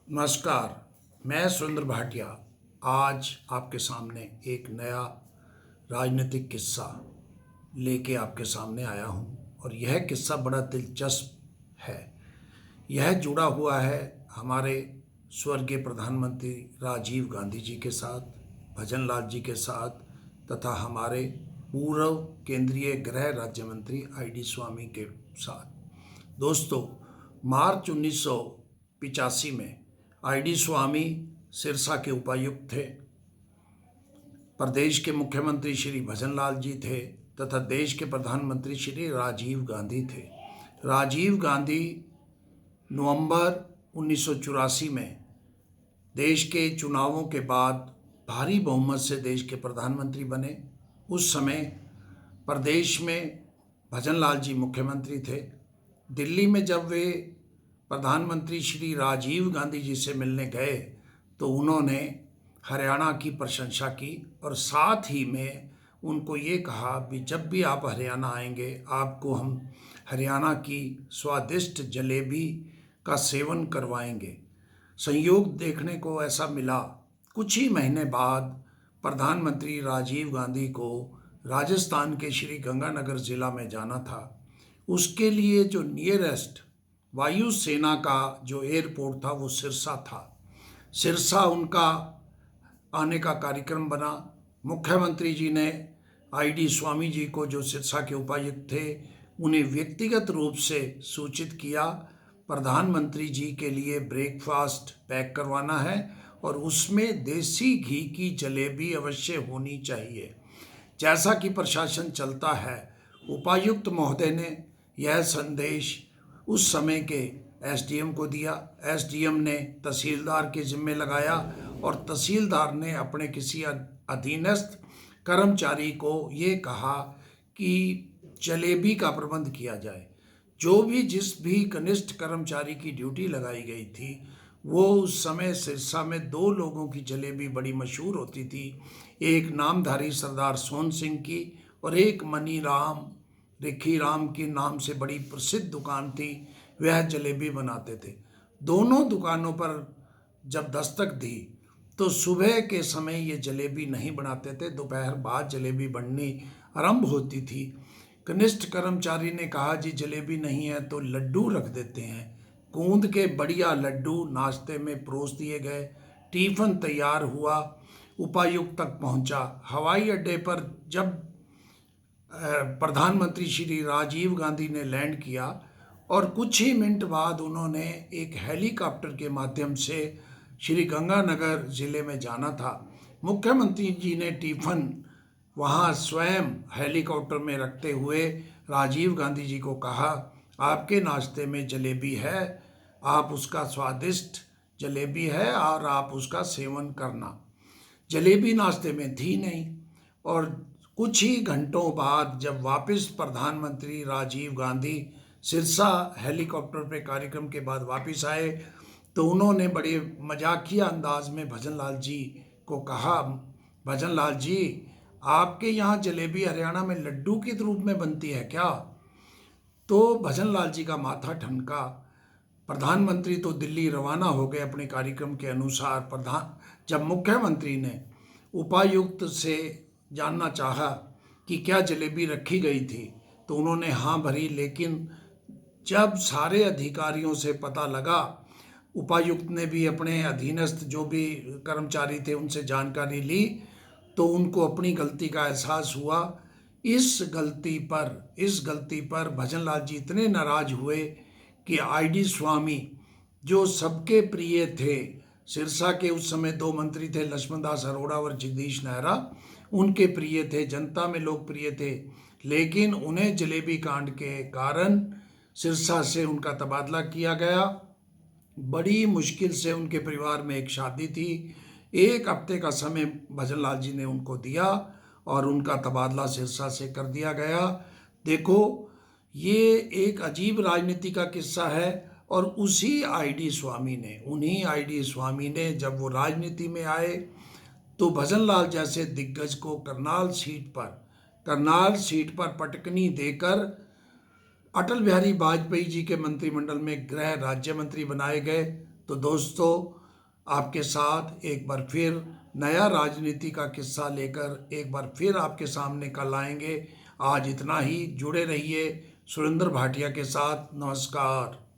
नमस्कार। मैं सुरेंद्र भाटिया आज आपके सामने एक नया राजनीतिक किस्सा लेके आपके सामने आया हूँ और यह किस्सा बड़ा दिलचस्प है। यह जुड़ा हुआ है हमारे स्वर्गीय प्रधानमंत्री राजीव गांधी जी के साथ, भजन लाल जी के साथ तथा हमारे पूर्व केंद्रीय गृह राज्य मंत्री ID स्वामी के साथ। दोस्तों, मार्च 1985 में ID स्वामी सिरसा के उपायुक्त थे। प्रदेश के मुख्यमंत्री श्री भजन लाल जी थे तथा देश के प्रधानमंत्री श्री राजीव गांधी थे। राजीव गांधी नवंबर 1984 में देश के चुनावों के बाद भारी बहुमत से देश के प्रधानमंत्री बने। उस समय प्रदेश में भजन लाल जी मुख्यमंत्री थे। दिल्ली में जब वे प्रधानमंत्री श्री राजीव गांधी जी से मिलने गए तो उन्होंने हरियाणा की प्रशंसा की और साथ ही में उनको ये कहा कि जब भी आप हरियाणा आएंगे आपको हम हरियाणा की स्वादिष्ट जलेबी का सेवन करवाएंगे। संयोग देखने को ऐसा मिला, कुछ ही महीने बाद प्रधानमंत्री राजीव गांधी को राजस्थान के श्री गंगानगर ज़िला में जाना था। उसके लिए जो नियरेस्ट वायुसेना का जो एयरपोर्ट था वो सिरसा था। सिरसा उनका आने का कार्यक्रम बना। मुख्यमंत्री जी ने ID स्वामी जी को, जो सिरसा के उपायुक्त थे, उन्हें व्यक्तिगत रूप से सूचित किया प्रधानमंत्री जी के लिए ब्रेकफास्ट पैक करवाना है और उसमें देसी घी की जलेबी अवश्य होनी चाहिए। जैसा कि प्रशासन चलता है, उपायुक्त महोदय ने यह संदेश उस समय के SDM को दिया। SDM ने तहसीलदार के जिम्मे लगाया और तहसीलदार ने अपने किसी अधीनस्थ कर्मचारी को ये कहा कि जलेबी का प्रबंध किया जाए। जो भी जिस भी कनिष्ठ कर्मचारी की ड्यूटी लगाई गई थी, वो उस समय सिरसा में 2 लोगों की जलेबी बड़ी मशहूर होती थी। एक नामधारी सरदार सोन सिंह की और एक मनी राम रिखी राम के नाम से बड़ी प्रसिद्ध दुकान थी, वह जलेबी बनाते थे। दोनों दुकानों पर जब दस्तक दी तो सुबह के समय ये जलेबी नहीं बनाते थे, दोपहर बाद जलेबी बननी आरंभ होती थी। कनिष्ठ कर्मचारी ने कहा, जी जलेबी नहीं है तो लड्डू रख देते हैं। गूंद के बढ़िया लड्डू नाश्ते में परोस दिए गए। टिफिन तैयार हुआ, उपायुक्त तक पहुंचा। हवाई अड्डे पर जब प्रधानमंत्री श्री राजीव गांधी ने लैंड किया और कुछ ही मिनट बाद उन्होंने एक हेलीकॉप्टर के माध्यम से श्री गंगानगर ज़िले में जाना था। मुख्यमंत्री जी ने टिफिन वहाँ स्वयं हेलीकॉप्टर में रखते हुए राजीव गांधी जी को कहा, आपके नाश्ते में जलेबी है, आप उसका स्वादिष्ट जलेबी है और आप उसका सेवन करना। जलेबी नाश्ते में थी नहीं और कुछ ही घंटों बाद जब वापस प्रधानमंत्री राजीव गांधी सिरसा हेलीकॉप्टर पे कार्यक्रम के बाद वापस आए तो उन्होंने बड़े मजाकिया अंदाज में भजन लाल जी को कहा, भजन लाल जी आपके यहाँ जलेबी हरियाणा में लड्डू के रूप में बनती है क्या? तो भजन लाल जी का माथा ठनका। प्रधानमंत्री तो दिल्ली रवाना हो गए अपने कार्यक्रम के अनुसार। जब मुख्यमंत्री ने उपायुक्त से जानना चाहा कि क्या जलेबी रखी गई थी तो उन्होंने हाँ भरी, लेकिन जब सारे अधिकारियों से पता लगा, उपायुक्त ने भी अपने अधीनस्थ जो भी कर्मचारी थे उनसे जानकारी ली तो उनको अपनी गलती का एहसास हुआ। इस गलती पर भजन लाल जी इतने नाराज हुए कि ID स्वामी जो सबके प्रिय थे, सिरसा के उस समय 2 मंत्री थे, लक्ष्मण दास अरोड़ा और जगदीश नेहरा, उनके प्रिय थे, जनता में लोकप्रिय थे, लेकिन उन्हें जलेबी कांड के कारण सिरसा से उनका तबादला किया गया। बड़ी मुश्किल से उनके परिवार में एक शादी थी, 1 हफ्ते का समय भजन लाल जी ने उनको दिया और उनका तबादला सिरसा से कर दिया गया। देखो, ये एक अजीब राजनीति का किस्सा है और उन्हीं ID स्वामी ने जब वो राजनीति में आए तो भजन लाल जैसे दिग्गज को करनाल सीट पर पटकनी देकर अटल बिहारी वाजपेयी जी के मंत्रिमंडल में गृह राज्य मंत्री बनाए गए तो दोस्तों, आपके साथ एक बार फिर नया राजनीति का किस्सा लेकर एक बार फिर आपके सामने कल आएंगे। आज इतना ही। जुड़े रहिए सुरेंद्र भाटिया के साथ। नमस्कार।